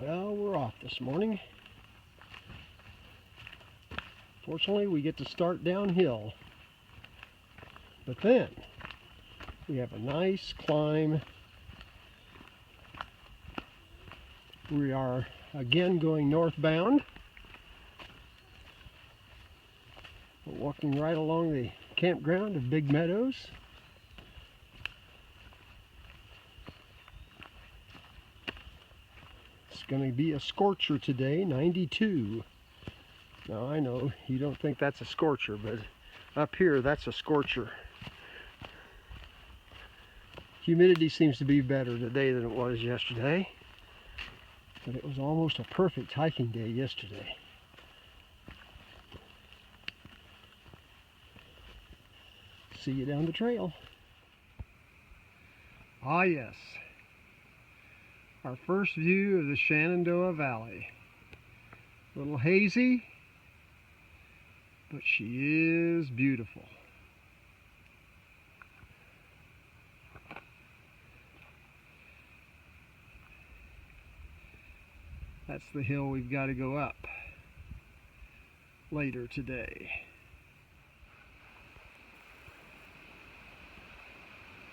Well, we're off this morning. Fortunately, we get to start downhill. But then, we have a nice climb. We are again going northbound. We're walking right along the campground of Big Meadows. It's going to be a scorcher today, 92. Now I know you don't think that's a scorcher, but up here that's a scorcher. Humidity seems to be better today than it was yesterday, but it was almost a perfect hiking day yesterday. See you down the trail. Ah yes, our first view of the Shenandoah Valley. A little hazy, but she is beautiful. That's the hill we've got to go up later today.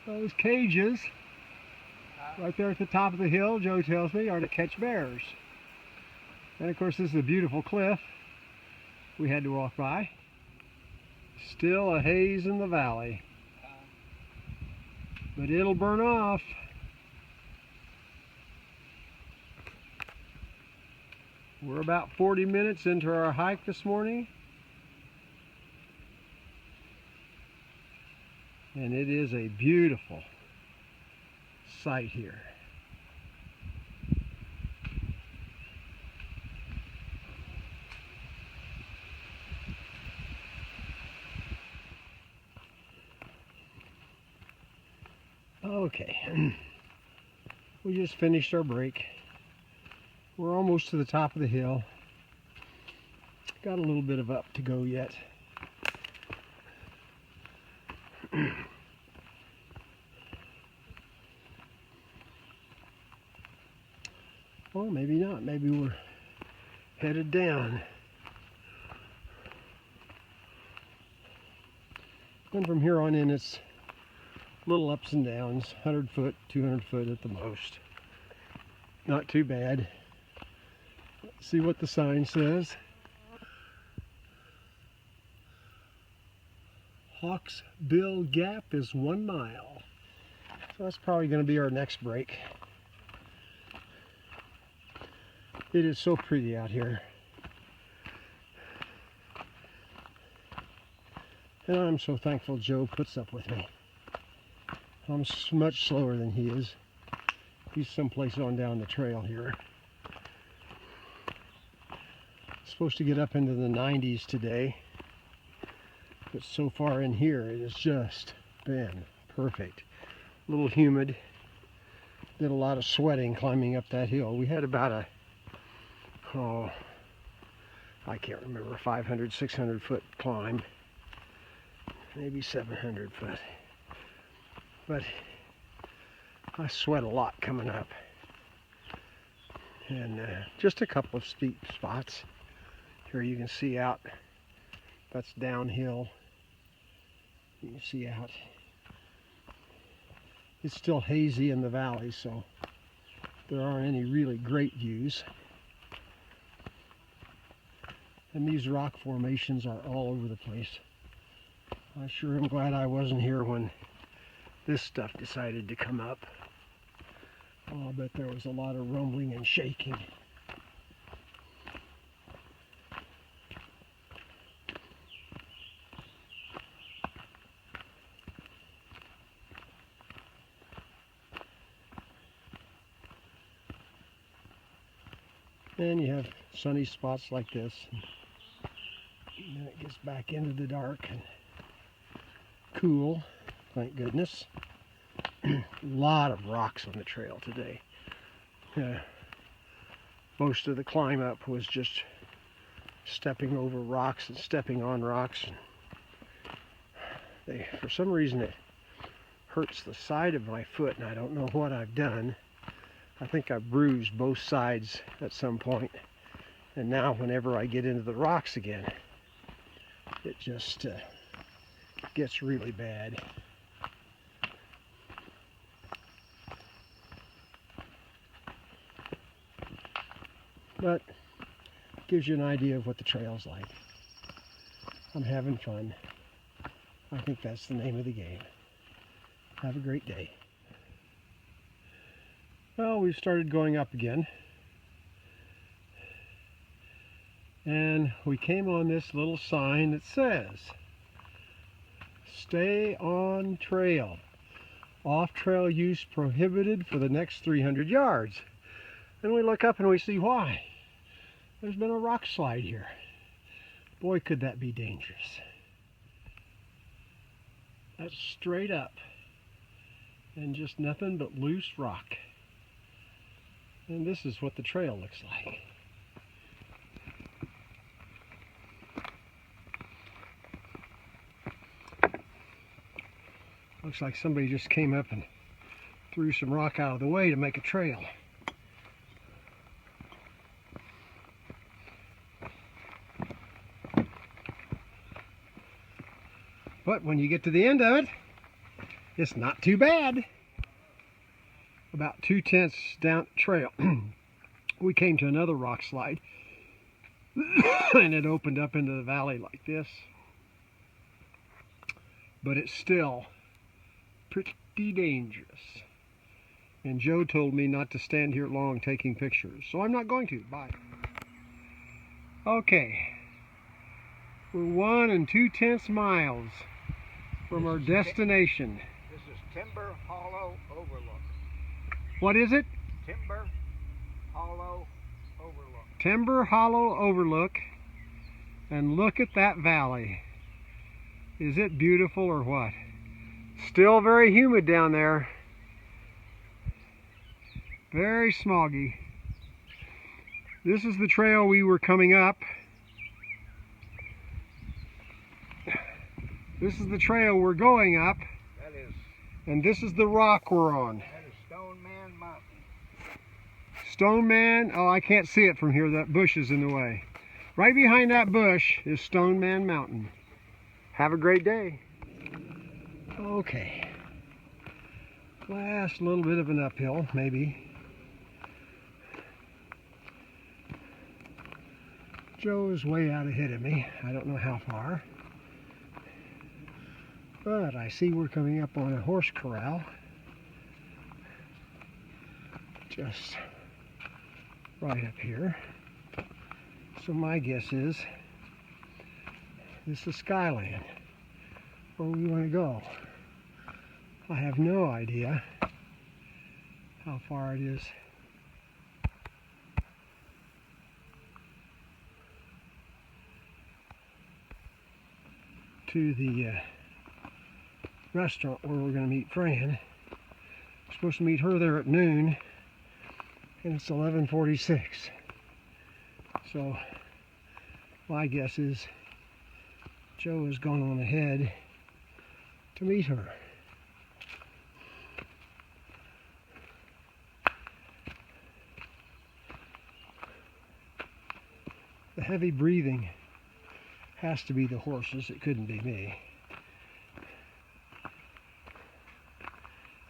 Those cages right there at the top of the hill, Joe tells me, are to catch bears. And of course this is a beautiful cliff we had to walk by. Still a haze in the valley, but it'll burn off. We're about 40 minutes into our hike this morning, and it is a beautiful sight here. Okay, we just finished our break. We're almost to the top of the hill. Got a little bit of up to go yet. Or maybe not. Maybe we're headed down. And from here on in, it's little ups and downs, 100 foot, 200 foot at the most. Not too bad. Let's see what the sign says. Hawksbill Gap is 1 mile. So that's probably going to be our next break. It is so pretty out here. And I'm so thankful Joe puts up with me. I'm much slower than he is. He's someplace on down the trail here. Supposed to get up into the 90s today, but so far in here it has just been perfect. A little humid. Did a lot of sweating climbing up that hill. We had about I can't remember, 500, 600 foot climb, maybe 700 foot. But I sweat a lot coming up, and just a couple of steep spots. Here you can see out, that's downhill. You can see out. It's still hazy in the valley, so there aren't any really great views. And these rock formations are all over the place. I sure am glad I wasn't here when this stuff decided to come up. Oh, I bet there was a lot of rumbling and shaking. And you have sunny spots like this. And then it gets back into the dark and cool, thank goodness. A lot of rocks on the trail today. Most of the climb up was just stepping over rocks and stepping on rocks. For some reason it hurts the side of my foot, and I don't know what I've done. I think I bruised both sides at some point. And now whenever I get into the rocks again, it just gets really bad. But gives you an idea of what the trail's like. I'm having fun. I think that's the name of the game. Have a great day. Well, we've started going up again. And we came on this little sign that says, "Stay on trail. Off-trail use prohibited for the next 300 yards. And we look up and we see why. There's been a rock slide here. Boy, could that be dangerous. That's straight up. And just nothing but loose rock. And this is what the trail looks like. Looks like somebody just came up and threw some rock out of the way to make a trail. But when you get to the end of it, it's not too bad. About 2/10 down the trail, we came to another rock slide, and it opened up into the valley like this. But it's still pretty dangerous. And Joe told me not to stand here long taking pictures, so I'm not going to. Bye. Okay, we're 1 2/10 miles from our destination. This is Timber Hollow Overlook. What is it? Timber Hollow Overlook. Timber Hollow Overlook. And look at that valley. Is it beautiful or what? Still very humid down there. Very smoggy. This is the trail we were coming up. This is the trail we're going up. That is. And this is the rock we're on. That is Stone Man Mountain. Stone Man, oh, I can't see it from here. That bush is in the way. Right behind that bush is Stone Man Mountain. Have a great day. Okay. Last little bit of an uphill, maybe. Joe is way out ahead of me. I don't know how far. But I see we're coming up on a horse corral. Just right up here. So my guess is this is Skyland, where we want to go. I have no idea how far it is. To the restaurant where we're going to meet Fran. We're supposed to meet her there at noon, and it's 11:46. So my guess is Joe has gone on ahead to meet her. The heavy breathing has to be the horses. It couldn't be me.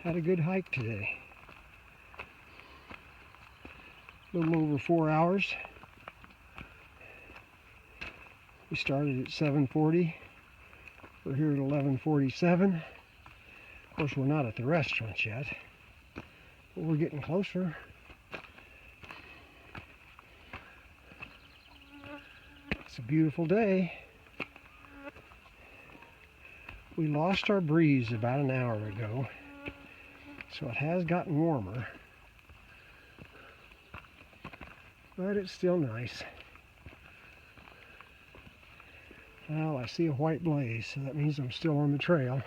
Had a good hike today. A little over 4 hours. We started at 7:40. We're here at 11:47. Of course, we're not at the restaurant yet, but we're getting closer. It's a beautiful day. We lost our breeze about an hour ago, so it has gotten warmer, but it's still nice. Well, I see a white blaze, so that means I'm still on the trail.